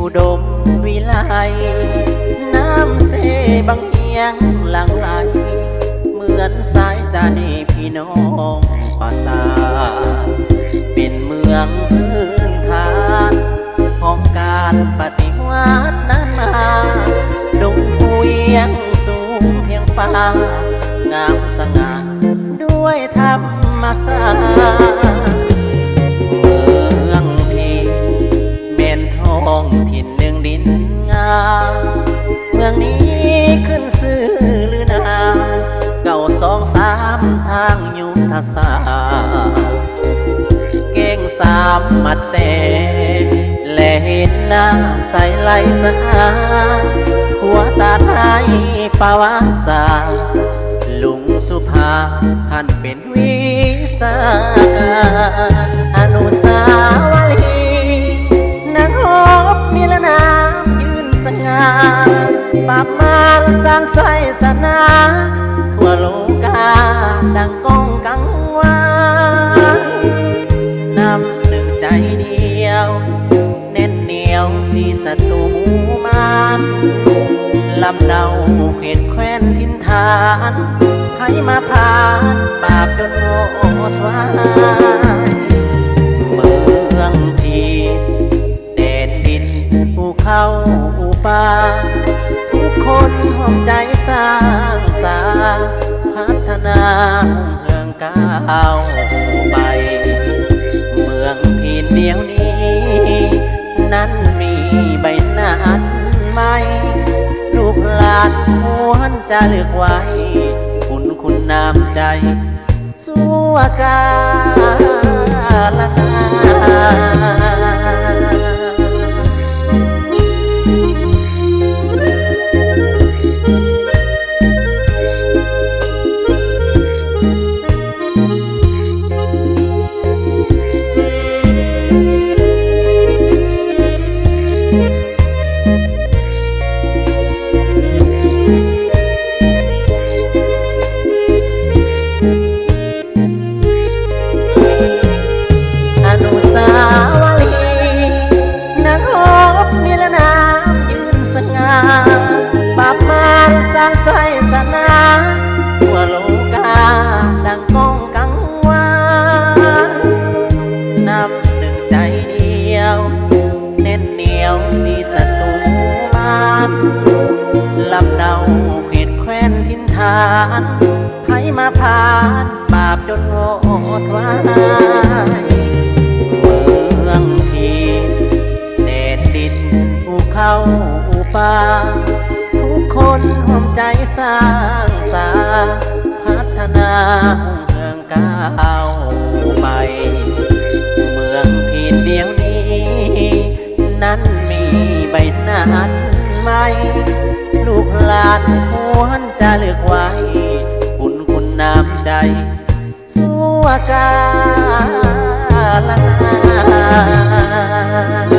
อุดมวิไลน้ำเสบางเอียงหลังไหลเหมือนสายใจพี่น้องประสานเป็นเมืองพื้นฐานของการปฏิวัตินั้นมาดงหูเอียงสูงเพียงฟ้างามสง่าด้วยธรรมศาสตร์ท้องถิ่นหนึ่งดินงามเมืองนี้ขึ้นซื่อหรือนาเก่าสองสามทางยุทธศาสตร์เก่งสามมัดแต่และเห็นน้ำใสไหลสะอาดหัวตาไทยประวัติศาสตร์ลุงสุภาท่านเป็นวิสาอนุสาวรีย์นักรบนิรนามยืนสง่าปราบมารสร้างไสศาสนาทั่วโลกาดังก้องกังวานนำหนึ่งใจเดียวแน่นเหนียวที่ศัตรูมารลำเนาเขตแคว้นทินฐานให้มาผ่านปราบจนโหดวายเมืองที่ภูเขาป่าทุกคนห่วงใจสร้างสาพัฒนาเมืองก้าวไปเมืองพินเดียวนี้นั้นมีใบหน้าอันใหม่ลูกหลานควรจะเลือกไว้คุณน้ำใจสู้กาลนานสร้างไสศาสนาทั่วโลกาดังก้องกังวานนำหนึ่งใจเดียวแน่นเหนียวที่ศัตรูมารลำเนาเขตแคว้นทินฐานให้มาผ่านบาปจนโหดวายเมืองที่แดนดินภูเขาป่าทุกคนห่วงใจสร้างสาพัฒนาเมืองก้าวไปเมืองพินเดียวนี้นั้นมีใบหน้าอันใหม่ลูกหลานควรจะเลือกไว้คุณน้ำใจสู้กาลนาน